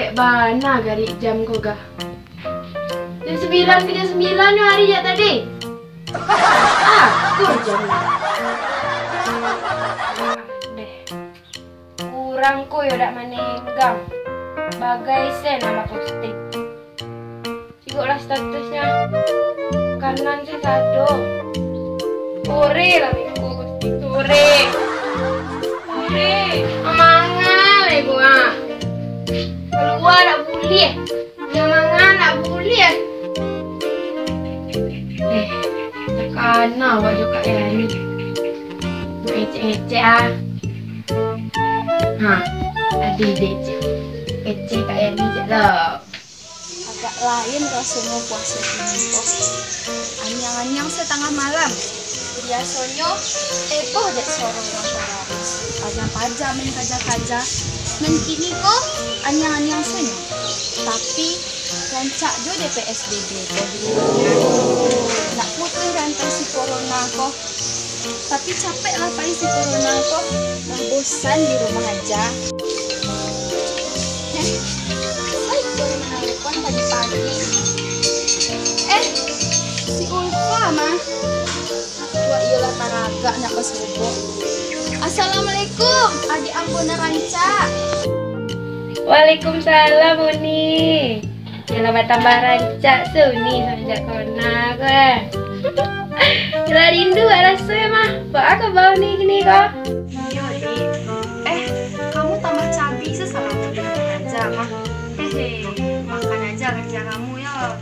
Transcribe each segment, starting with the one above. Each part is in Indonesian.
Dek bana gari jam ko ga. Jam 9 ke jam 9 hari ya tadi. Akur jam. Deh. Kurang ko yo dak manegang. Bagai sen nama posting. Cigoklah statusnya. Kanan sih sado. Sore lah minggu posting sore. Sore. Amangan gua. Keluar nak boleh. Jangan nak boleh. Karena awak juga ya ni. Ecek-ecek ah. Tadi ecek. Ecek kayak ni je lah. Agak lain rasanya puasa ini kok. Anyang-anyang setengah malam. Biasanya eboh dek sorong orang Paris. Kaja-kaja main kaja-kaja. Men kini kok anyang-anyang senyo. Tapi rancak jo de PSBB kok di rumahnya. Nak putus rantai si corona kok. Tapi capek lah pai si corona kok. Dah bosan di rumah aja. Saya baru menelpon pagi-pagi. Si Ulfa mah. Wah iyalah taraga nak pas subuh. Assalamualaikum, adik ampun ranca. Waalaikumsalam Uni. Selamat tambah rancak Suni sejak corona gue. Kira rindu rasanya mah. Pak aku bau nih gini kok. Iya Dik. Kamu tambah cabi sesalah aja mah. Hehe, makan aja kerja kamu ya.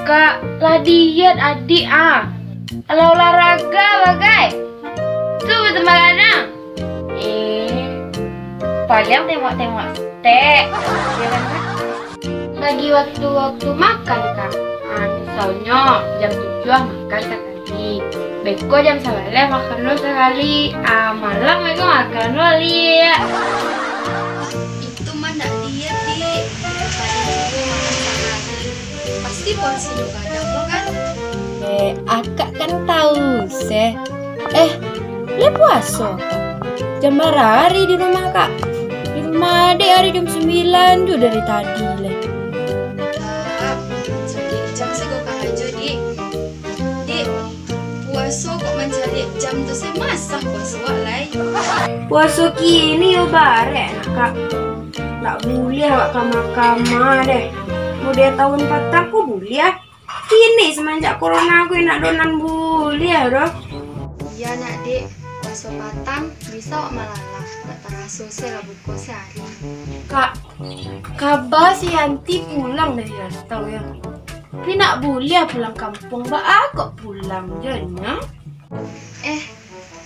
Kak, lah diet adik Kalau olahraga bagai. Tuh betul kadang. Paling tengok-tengok stek. Ya kan Kak? Lagi waktu makan Kak. Misalnya jam 7 makan sekali. Beko jam 9 makan lo sekali. Malam beko makan lo liat. Itu mah ndak diet Dik. Tadi juga makan sekali. Pasti porsi lu kadang lo kan? Akak kan tahu seh. Le puasa jam berapa hari di rumah Kak? Di rumah adik hari jam 9 tuh dari tadi le. Jadi jam segok aja Dik. Dik, puasa kok mencari jam tuh saya masak puasa walai. Puasa kini yo bare Kak. Tak boleh awak kamar-kamar deh. Mau dia tahun patang aku boleh. Kini semenjak corona aku nak donan boleh doh. Iya nak Dik, puasa patang bisa wak malalah. Gak terasa saya buka sehari. Kak, kabar si Yanti pulang dari rantau ya. Tapi nak boleh pulang kampung, aku pulang jadinya.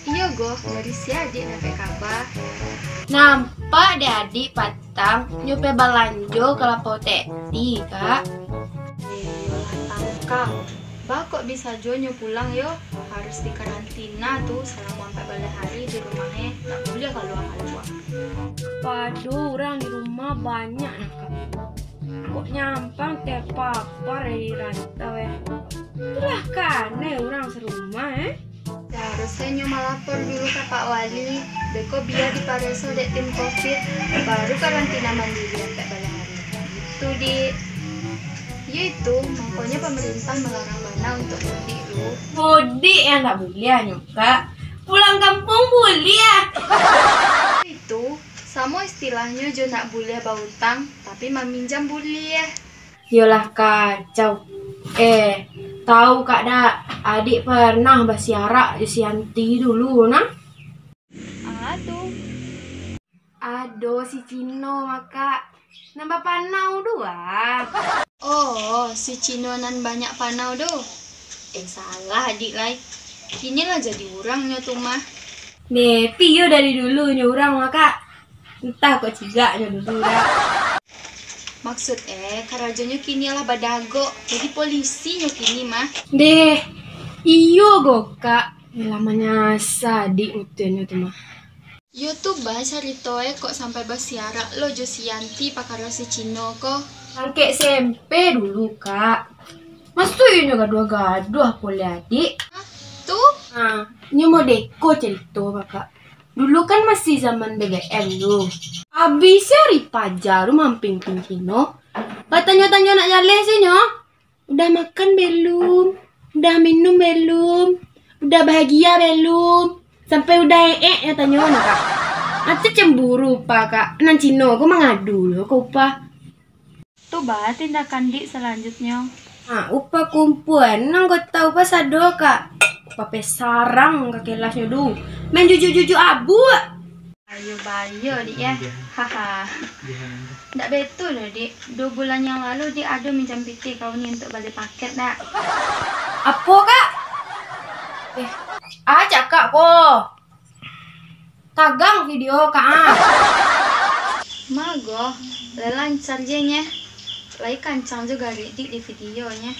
Iya goh, dari si adik sampai kabar. Nampak deh adik patang nyupe balanjo ke lapau teti Kak. Tangkap. Bah kok bisa jonyo pulang yo? Harus di karantina tuh selama 14 hari di rumahnya. Tak boleh keluar. Waduh, orang di rumah banyak nak Kak. Kok nyampang tiap papar dari rantau ya. Itulah kan orang serumah Seharusnya nyo melapor dulu ke Pak Wali. Beko biar dipareso dek tim COVID. Baru karantina mandiri sampai 14 hari. Itu di ya itu, makanya pemerintah melarang Bana untuk mudik lu. Mudik yang tak boleh nyuka. Pulang kampung boleh ya. Itu sama istilahnya jo nak boleh bautang, tapi meminjam boleh ya. Yolah kacau. Tahu Kak dak, adik pernah basiarak di Sianti dulu nah. Aduh si Cino maka nambah panau dua. Oh, si Cinonan banyak panau doh. Salah adik lai. Kini lah jadi orangnya tuh mah. Pio dari dulu nyurang maka. Entah kok cigaknya dulu dah. Maksud karajonya kini lah badago. Jadi polisi nyo kini mah. Iyo go Kak. Lamanya sadik utennya tuh mah. Yo tuh bahasa ritoe kok sampai basiarak lo jo si Yanti pakaro si Cino kok. Angke SMP dulu Kak. Mas tuh ini gaduh-gaduh boleh adik. Tuh? Ini mau deko cerita Kak. Dulu kan masih zaman BBM lu. Habisnya Ripajaru mamping Kino. Katanya-tanya nak jalan sih nyo. Udah makan belum? Udah minum belum? Udah bahagia belum? Sampai udah ya tanya nak kak. Nanti cemburu pak kak. Nan Cino aku mengadu loh kau pa. Tuh bah tindakan dik selanjutnya. Upa kumpuan nang kau tahu pas ado kak. Upa pesarang kak kelasnya du. Main juju-juju abu. Ayo bayo dik ya. Haha. Nggak betul loh dik. 2 bulan yang lalu dik ada minjam PT kau nih untuk balik paket nak. Apa kak? Ajak kak kok. Tagang video kak. Mago, lancar jenya. Lai kancang juga dik di videonya.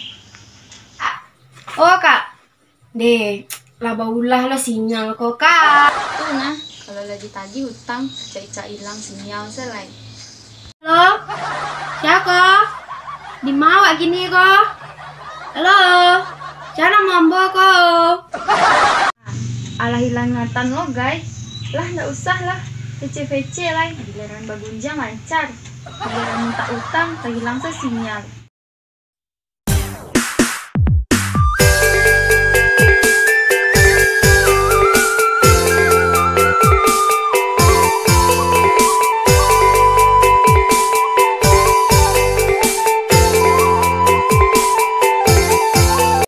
Oh kak. Deh, laba ulah lo sinyal kok kak. Tuh nah, kalau lagi tagih hutang, cai-cai hilang sinyal selai. Halo? Siapa? Di mau gini kok? Halo? Cara mambo kok? Alah hilang ingatan lo guys. Lah nggak usah lah. VC lah. Giliran bagunja lancar. Giliran minta utang, tak hilang sinyal.